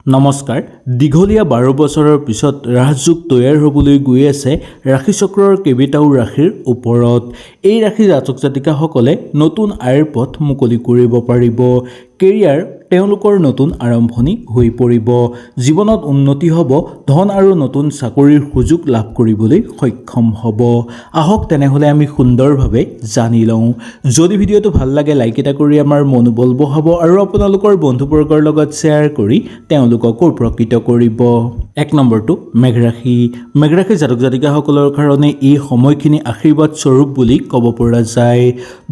নমস্কাৰ। দীঘলীয়া 12 বছৰৰ পিছত ৰাজযোগ তৈয়াৰ হ'বলৈ গৈ আছে ৰাশি চক্ৰৰ কেইবাটাও ৰাশিৰ ওপৰত। এই ৰাশিৰ জাতক জাতিকাসকলে নতুন আয়ৰ পথ মুকলি কৰিব পাৰিব। কেৰিয়াৰ তেওঁলোকৰ নতুন আৰম্ভণি হৈ পৰিব। জীৱনত উন্নতি হ'ব, ধন আৰু নতুন চাকৰিৰ সুযোগ লাভ কৰিবলৈ সক্ষম হ'ব। আহক তেনেহ'লে আমি সুন্দৰভাৱে জানি লওঁ। যদি ভিডিঅ'টো ভাল লাগে লাইক এটা কৰি আমাৰ মনোবল বঢ়াব আৰু আপোনালোকৰ বন্ধুবৰ্গৰ লগত শ্বেয়াৰ কৰি তেওঁলোককো উপকৃত কৰিব। 1 নম্বৰটো মেঘ ৰাশি। মেঘ ৰাশিৰ জাতক জাতিকাসকলৰ কাৰণে এই সময়খিনি আশীৰ্বাদ স্বৰূপ বুলি ক'ব পৰা যায়।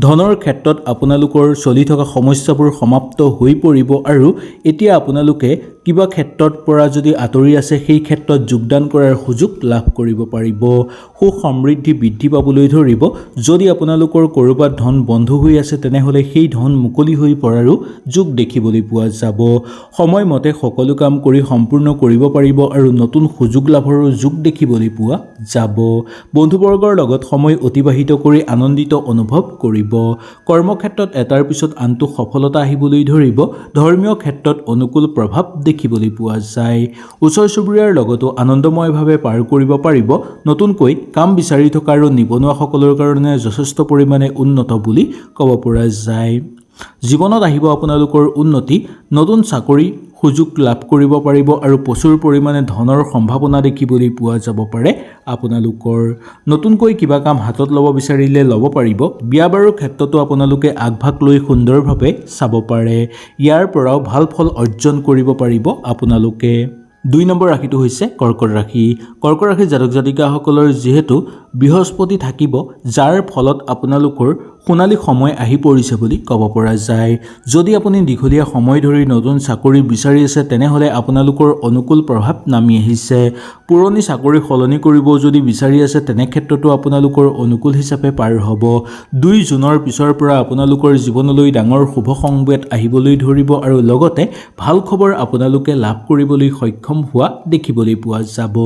ধনৰ ক্ষেত্ৰত আপোনালোকৰ চলি থকা সমস্যাবোৰ সমাপ্ত হৈ পৰিব আৰু এতিয়া আপোনালোকে কিবা ক্ষেত্ৰত পৰা যদি আঁতৰি আছে সেই ক্ষেত্ৰত যোগদান কৰাৰ সুযোগ লাভ কৰিব পাৰিব। সুখ সমৃদ্ধি বৃদ্ধি পাবলৈ ধৰিব। যদি আপোনালোকৰ ক'ৰবাত ধন বন্ধ হৈ আছে তেনেহ'লে সেই ধন মুকলি হৈ পৰাৰো যোগ দেখিবলৈ পোৱা যাব। সময়মতে সকলো কাম কৰি সম্পূৰ্ণ কৰিব পাৰিব আৰু নতুন সুযোগ লাভৰো যোগ দেখিবলৈ পোৱা যাব। বন্ধুবৰ্গৰ লগত সময় অতিবাহিত কৰি আনন্দিত অনুভৱ কৰিব। কৰ্মক্ষেত্ৰত এটাৰ পিছত আনটো সফলতা আহিবলৈ ধৰিব। ধৰ্মীয় ক্ষেত্ৰত অনুকূল প্ৰভাৱ দেখিবলৈ পোৱা যায়। ওচৰ চুবুৰীয়াৰ লগতো আনন্দময়ভাৱে পাৰ কৰিব পাৰিব। নতুনকৈ কাম বিচাৰি থকা আৰু নিবনুৱাসকলৰ কাৰণে যথেষ্ট পৰিমাণে উন্নত বুলি ক'ব পৰা যায়। জীৱনত আহিব আপোনালোকৰ উন্নতি, নতুন চাকৰি সুযোগ লাভ কৰিব পাৰিব আৰু প্ৰচুৰ পৰিমাণে ধনৰ সম্ভাৱনা দেখিবলৈ পোৱা যাব পাৰে। আপোনালোকৰ নতুনকৈ কিবা কাম হাতত ল'ব বিচাৰিলে ল'ব পাৰিব। বিয়া বাৰুৰ ক্ষেত্ৰতো আপোনালোকে আগভাগ লৈ সুন্দৰভাৱে চাব পাৰে। ইয়াৰ পৰাও ভাল ফল অৰ্জন কৰিব পাৰিব আপোনালোকে। 2 নম্বৰ ৰাশিটো হৈছে কৰ্কট ৰাশি। কৰ্কট ৰাশিৰ জাতক জাতিকাসকলৰ যিহেতু বৃহস্পতি থাকিব, যাৰ ফলত আপোনালোকৰ সোণালী সময় আহি পৰিছে বুলি ক'ব পৰা যায়। যদি আপুনি দীঘলীয়া সময় ধৰি নতুন চাকৰি বিচাৰি আছে তেনেহ'লে আপোনালোকৰ অনুকূল প্ৰভাৱ নামি আহিছে। পুৰণি চাকৰি সলনি কৰিব যদি বিচাৰি আছে তেনে ক্ষেত্ৰতো আপোনালোকৰ অনুকূল হিচাপে পাৰ হ'ব। 2 জুনৰ পিছৰ পৰা আপোনালোকৰ জীৱনলৈ ডাঙৰ শুভ সংবাদ আহিবলৈ ধৰিব আৰু লগতে ভাল খবৰ আপোনালোকে লাভ কৰিবলৈ সক্ষম হোৱা দেখিবলৈ পোৱা যাব।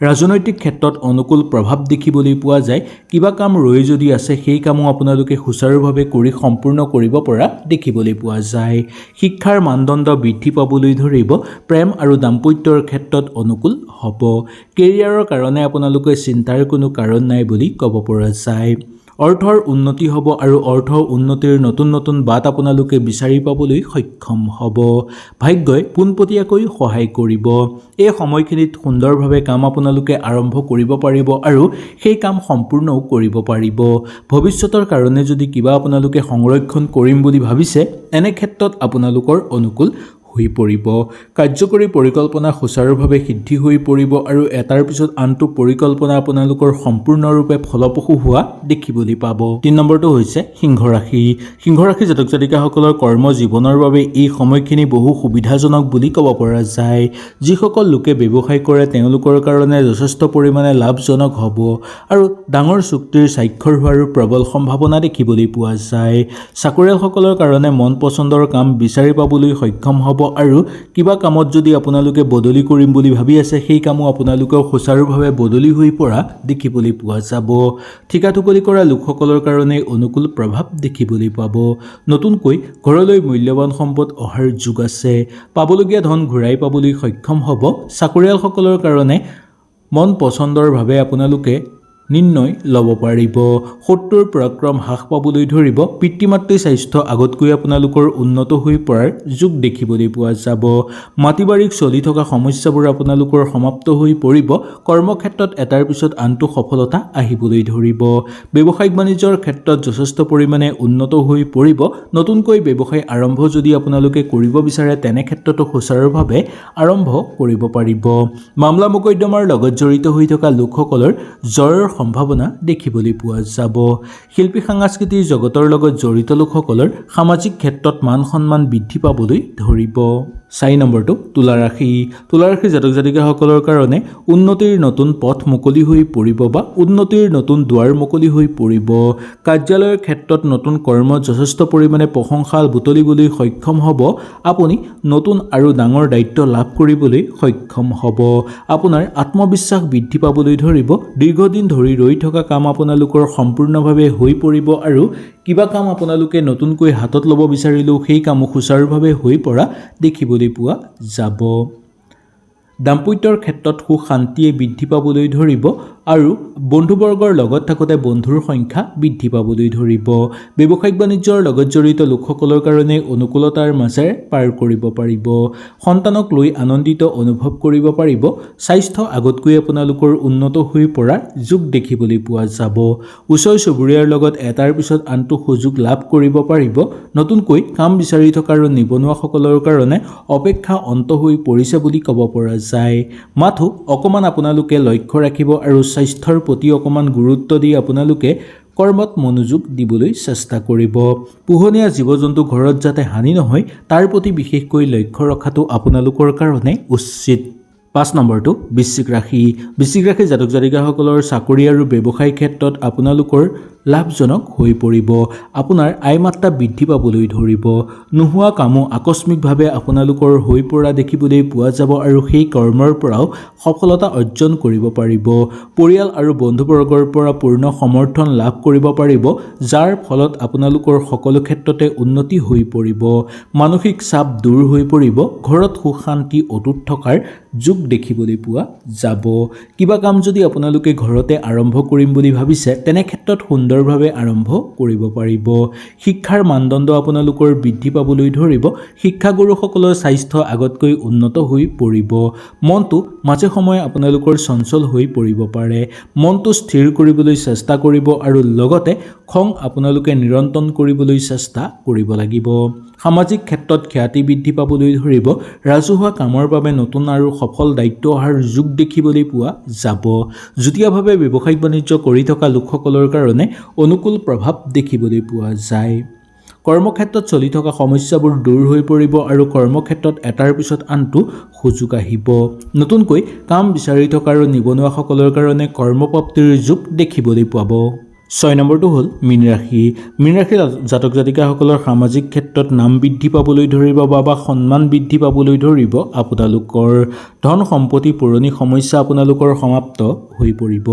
ৰাজনৈতিক ক্ষেত্ৰত অনুকূল প্ৰভাৱ দেখিবলৈ পোৱা যায়। কিবা কাম ৰৈ যদি আছে সেই কামো আপোনালোকে সুচাৰুভাৱে কৰি সম্পূৰ্ণ কৰিব পৰা দেখিবলৈ পোৱা যায়। শিক্ষাৰ মানদণ্ড বৃদ্ধি পাবলৈ ধৰিব। প্ৰেম আৰু দাম্পত্যৰ ক্ষেত্ৰত অনুকূল হ'ব। কেৰিয়াৰৰ কাৰণে আপোনালোকে চিন্তাৰ কোনো কাৰণ নাই বুলি ক'ব পৰা যায়। অৰ্থৰ উন্নতি হ'ব আৰু অৰ্থ উন্নতিৰ নতুন নতুন বাট আপোনালোকে বিচাৰি পাবলৈ সক্ষম হ'ব। ভাগ্যই পোনপটীয়াকৈ সহায় কৰিব। এই সময়খিনিত সুন্দৰভাৱে কাম আপোনালোকে আৰম্ভ কৰিব পাৰিব আৰু সেই কাম সম্পূৰ্ণও কৰিব পাৰিব। ভৱিষ্যতৰ কাৰণে যদি কিবা আপোনালোকে সংৰক্ষণ কৰিম বুলি ভাবিছে এনে ক্ষেত্ৰত আপোনালোকৰ অনুকূল হৈ পৰিব। কাৰ্যকৰী পৰিকল্পনা সুচাৰুভাৱে সিদ্ধি হৈ পৰিব আৰু এটাৰ পিছত আনটো পৰিকল্পনা আপোনালোকৰ সম্পূৰ্ণৰূপে ফলপ্ৰসূ হোৱা দেখিবলৈ পাব। 3 নম্বৰটো হৈছে সিংহ ৰাশি। সিংহ ৰাশিৰ জাতক জাতিকাসকলৰ কৰ্ম জীৱনৰ বাবে এই সময়খিনি বহু সুবিধাজনক বুলি ক'ব পৰা যায়। যিসকল লোকে ব্যৱসায় কৰে তেওঁলোকৰ কাৰণে যথেষ্ট পৰিমাণে লাভজনক হ'ব আৰু ডাঙৰ চুক্তিৰ স্বাক্ষৰ হোৱাৰো প্ৰবল সম্ভাৱনা দেখিবলৈ পোৱা যায়। চাকৰিয়ালসকলৰ কাৰণে মন পচন্দৰ কাম বিচাৰি পাবলৈ সক্ষম হ'ব আৰু কিবা কামত যদি আপোনালোকে বদলি কৰিম বুলি ভাবি আছে সেই কামো আপোনালোকেও সুচাৰুভাৱে বদলি হৈ পৰা দেখিবলৈ পোৱা যাব। ঠিকা টুকলি কৰা লোকসকলৰ কাৰণে অনুকূল প্ৰভাৱ দেখিবলৈ পাব। নতুনকৈ ঘৰলৈ মূল্যৱান সম্পদ অহাৰ যোগ আছে। পাবলগীয়া ধন ঘূৰাই পাবলৈ সক্ষম হ'ব। চাকৰিয়ালসকলৰ কাৰণে মন পচন্দৰভাৱে আপোনালোকে নিৰ্ণয় ল'ব পাৰিব। শত্ৰুৰ পৰাক্ৰম হ্ৰাস পাবলৈ ধৰিব। পিতৃ মাতৃৰ স্বাস্থ্য আগতকৈ আপোনালোকৰ উন্নত হৈ পৰাৰ যোগ দেখিবলৈ পোৱা যাব। মাটি বাৰীত চলি থকা সমস্যাবোৰ আপোনালোকৰ সমাপ্ত হৈ পৰিব। কৰ্মক্ষেত্ৰত এটাৰ পিছত আনটো সফলতা আহিবলৈ ধৰিব। ব্যৱসায়িক বাণিজ্যৰ ক্ষেত্ৰত যথেষ্ট পৰিমাণে উন্নত হৈ পৰিব। নতুনকৈ ব্যৱসায় আৰম্ভ যদি আপোনালোকে কৰিব বিচাৰে তেনে ক্ষেত্ৰতো সুচাৰুভাৱে আৰম্ভ কৰিব পাৰিব। মামলা মোকদ্দমাৰ লগত জড়িত হৈ থকা লোকসকলৰ জয়ৰ সম্ভাৱনা দেখিবলৈ পোৱা যাব। শিল্পী সাংস্কৃতিক জগতৰ লগত জড়িত লোকসকলৰ সামাজিক ক্ষেত্ৰত মান সন্মান বৃদ্ধি পাবলৈ ধৰিব। 4 নম্বৰটো তুলা ৰাশি। তুলা ৰাশিৰ জাতক জাতিকাসকলৰ কাৰণে উন্নতিৰ নতুন পথ মুকলি হৈ পৰিব বা উন্নতিৰ নতুন দুৱাৰ মুকলি হৈ পৰিব। কাৰ্যালয়ৰ ক্ষেত্ৰত নতুন কৰ্মত যথেষ্ট পৰিমাণে প্ৰশংসা বুটলিবলৈ সক্ষম হ'ব। আপুনি নতুন আৰু ডাঙৰ দায়িত্ব লাভ কৰিবলৈ সক্ষম হ'ব। আপোনাৰ আত্মবিশ্বাস বৃদ্ধি পাবলৈ ধৰিব। দীৰ্ঘদিন ধৰি ৰৈ থকা কাম আপোনালোকৰ সম্পূৰ্ণভাৱে হৈ পৰিব আৰু কিবা কাম আপোনালোকে নতুনকৈ হাতত ল'ব বিচাৰিলেও সেই কামো সুচাৰুভাৱে হৈ পৰা দেখিবলৈ পোৱা যাব। দাম্পত্যৰ ক্ষেত্ৰত সুখ শান্তিয়ে বৃদ্ধি পাবলৈ ধৰিব আৰু বন্ধুবৰ্গৰ লগত থাকোঁতে বন্ধুৰ সংখ্যা বৃদ্ধি পাবলৈ ধৰিব। ব্যৱসায়িক বাণিজ্যৰ লগত জড়িত লোকসকলৰ কাৰণে অনুকূলতাৰ মাজেৰে পাৰ কৰিব পাৰিব। সন্তানক লৈ আনন্দিত অনুভৱ কৰিব পাৰিব। স্বাস্থ্য আগতকৈ আপোনালোকৰ উন্নত হৈ পৰাৰ যোগ দেখিবলৈ পোৱা যাব। ওচৰ চুবুৰীয়াৰ লগত এটাৰ পিছত আনটো সুযোগ লাভ কৰিব পাৰিব। নতুনকৈ কাম বিচাৰি থকা আৰু নিবনুৱাসকলৰ কাৰণে অপেক্ষা অন্ত হৈ পৰিছে বুলি ক'ব পৰা যায়। মাথো অকণমান আপোনালোকে লক্ষ্য ৰাখিব আৰু স্বাস্থ্যৰ প্ৰতি অকণমান গুৰুত্ব দি আপোনালোকে কৰ্মত মনোযোগ দিবলৈ চেষ্টা কৰিব। পোহনীয়া জীৱ জন্তু ঘৰত যাতে হানি নহয় তাৰ প্ৰতি বিশেষকৈ লক্ষ্য ৰখাটো আপোনালোকৰ কাৰণে উচিত। 5 নম্বৰটো বৃশ্চিক ৰাশি। বৃশ্চিক ৰাশিৰ জাতক জাতিকাসকলৰ চাকৰি আৰু ব্যৱসায়িক ক্ষেত্ৰত আপোনালোকৰ লাভজনক হৈ পৰিব। আপোনাৰ আয় মাত্ৰা বৃদ্ধি পাবলৈ ধৰিব। নোহোৱা কামো আকস্মিকভাৱে আপোনালোকৰ হৈ পৰা দেখিবলৈ পোৱা যাব আৰু সেই কৰ্মৰ পৰাও সফলতা অৰ্জন কৰিব পাৰিব। পৰিয়াল আৰু বন্ধুবৰ্গৰ পৰা পূৰ্ণ সমৰ্থন লাভ কৰিব পাৰিব, যাৰ ফলত আপোনালোকৰ সকলো ক্ষেত্ৰতে উন্নতি হৈ পৰিব। মানসিক চাপ দূৰ হৈ পৰিব। ঘৰত সুখ শান্তি অটুট থকাৰ যোগ দেখিবলৈ পোৱা যাব। কিবা কাম যদি আপোনালোকে ঘৰতে আৰম্ভ কৰিম বুলি ভাবিছে তেনে ক্ষেত্ৰত সুন্দৰভাৱে আৰম্ভ কৰিব পাৰিব। শিক্ষাৰ মানদণ্ড আপোনালোকৰ বৃদ্ধি পাবলৈ ধৰিব। শিক্ষাগুৰুসকলৰ স্বাস্থ্য আগতকৈ উন্নত হৈ পৰিব। মনটো মাজে সময়ে আপোনালোকৰ চঞ্চল হৈ পৰিব পাৰে। মনটো স্থিৰ কৰিবলৈ চেষ্টা কৰিব আৰু লগতে খং আপোনালোকে নিয়ন্ত্ৰণ কৰিবলৈ চেষ্টা কৰিব লাগিব। সামাজিক ক্ষেত্ৰত খ্যাতি বৃদ্ধি পাবলৈ ধৰিব। ৰাজহুৱা কামৰ বাবে নতুন আৰু সফল দায়িত্ব অহাৰ যোগ দেখিবলৈ পোৱা যাব। যুটীয়াভাৱে ব্যৱসায়িক বাণিজ্য কৰি থকা লোকসকলৰ কাৰণে অনুকূল প্ৰভাৱ দেখিবলৈ পোৱা যায়। কৰ্মক্ষেত্ৰত চলি থকা সমস্যাবোৰ দূৰ হৈ পৰিব আৰু কৰ্মক্ষেত্ৰত এটাৰ পিছত আনটো সুযোগ আহিব। নতুনকৈ কাম বিচাৰি থকা আৰু নিবনুৱাসকলৰ কাৰণে কৰ্মপ্ৰাপ্তিৰ যোগ দেখিবলৈ পাব। 6 নম্বৰটো হ'ল মীন ৰাশি। মীন ৰাশিৰ জাতক জাতিকাসকলৰ সামাজিক ক্ষেত্ৰত নাম বৃদ্ধি পাবলৈ ধৰিব বা সন্মান বৃদ্ধি পাবলৈ ধৰিব। আপোনালোকৰ ধন সম্পত্তি পুৰণি সমস্যা আপোনালোকৰ সমাপ্ত হৈ পৰিব।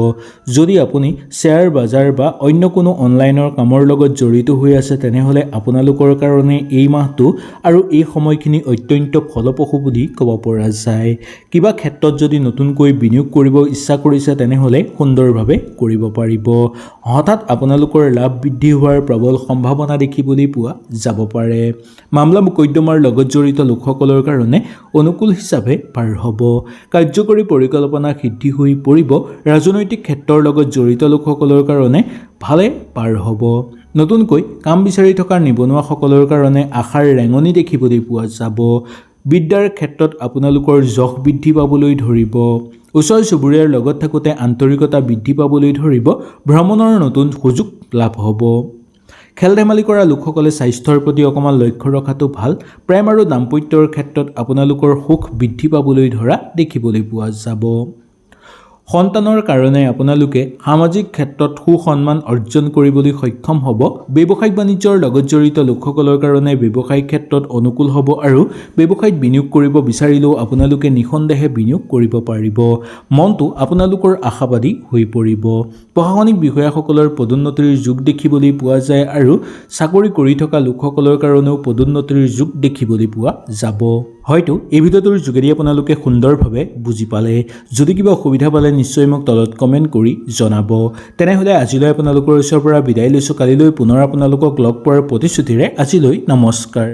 যদি আপুনি শ্বেয়াৰ বজাৰ বা অন্য কোনো অনলাইনৰ কামৰ লগত জড়িত হৈ আছে তেনেহ'লে আপোনালোকৰ কাৰণে এই মাহটো আৰু এই সময়খিনি অত্যন্ত ফলপ্ৰসূ বুলি ক'ব পৰা যায়। কিবা ক্ষেত্ৰত যদি নতুনকৈ বিনিয়োগ কৰিব ইচ্ছা কৰিছে তেনেহ'লে সুন্দৰভাৱে কৰিব পাৰিব। হঠাৎ আপোনালোকৰ লাভ বৃদ্ধি হোৱাৰ প্ৰবল সম্ভাৱনা দেখিবলৈ পোৱা যাব পাৰে। মামলা মোকদ্দমাৰ লগত জড়িত লোকসকলৰ কাৰণে অনুকূল হিচাপে পাৰ হ'ব। কাৰ্যকৰী পৰিকল্পনা সিদ্ধি হৈ পৰিব। ৰাজনৈতিক ক্ষেত্ৰৰ লগত জড়িত লোকসকলৰ কাৰণে ভালে পাৰ হ'ব। নতুনকৈ কাম বিচাৰি থকা নিবনুৱাসকলৰ কাৰণে আশাৰ ৰেঙনি দেখিবলৈ পোৱা যাব। বিদ্যাৰ ক্ষেত্ৰত আপোনালোকৰ যশ বৃদ্ধি পাবলৈ ধৰিব। ওচৰ চুবুৰীয়াৰ লগত থাকোঁতে আন্তৰিকতা বৃদ্ধি পাবলৈ ধৰিব। ভ্ৰমণৰ নতুন সুযোগ লাভ হ'ব। খেল ধেমালি কৰা লোকসকলে স্বাস্থ্যৰ প্ৰতি অকণমান লক্ষ্য ৰখাটো ভাল। প্ৰেম আৰু দাম্পত্যৰ ক্ষেত্ৰত আপোনালোকৰ সুখ বৃদ্ধি পাবলৈ ধৰা দেখিবলৈ পোৱা যাব। সন্তানৰ কাৰণে আপোনালোকে সামাজিক ক্ষেত্ৰত সুসন্মান অৰ্জন কৰিবলৈ সক্ষম হ'ব। ব্যৱসায়িক বাণিজ্যৰ লগত জড়িত লোকসকলৰ কাৰণে ব্যৱসায়িক ক্ষেত্ৰত অনুকূল হ'ব আৰু ব্যৱসায়ত বিনিয়োগ কৰিব বিচাৰিলেও আপোনালোকে নিঃসন্দেহে বিনিয়োগ কৰিব পাৰিব। মনটো আপোনালোকৰ আশাবাদী হৈ পৰিব। প্ৰশাসনিক বিষয়াসকলৰ পদোন্নতিৰ যোগ দেখিবলৈ পোৱা যায় আৰু চাকৰি কৰি থকা লোকসকলৰ কাৰণেও পদোন্নতিৰ যোগ দেখিবলৈ পোৱা যাব। হয়তো এই ভিডিঅ'টোৰ যোগেদি আপোনালোকে সুন্দৰভাৱে বুজি পালে। যদি কিবা অসুবিধা পালে নিশ্চয় মোক তলত কমেণ্ট কৰি জনাব। তেনেহ'লে আজিলৈ আপোনালোকৰ ওচৰৰ পৰা বিদায় লৈছোঁ। কালিলৈ পুনৰ আপোনালোকক লগ পোৱাৰ প্ৰতিশ্ৰুতিৰে আজিলৈ নমস্কাৰ।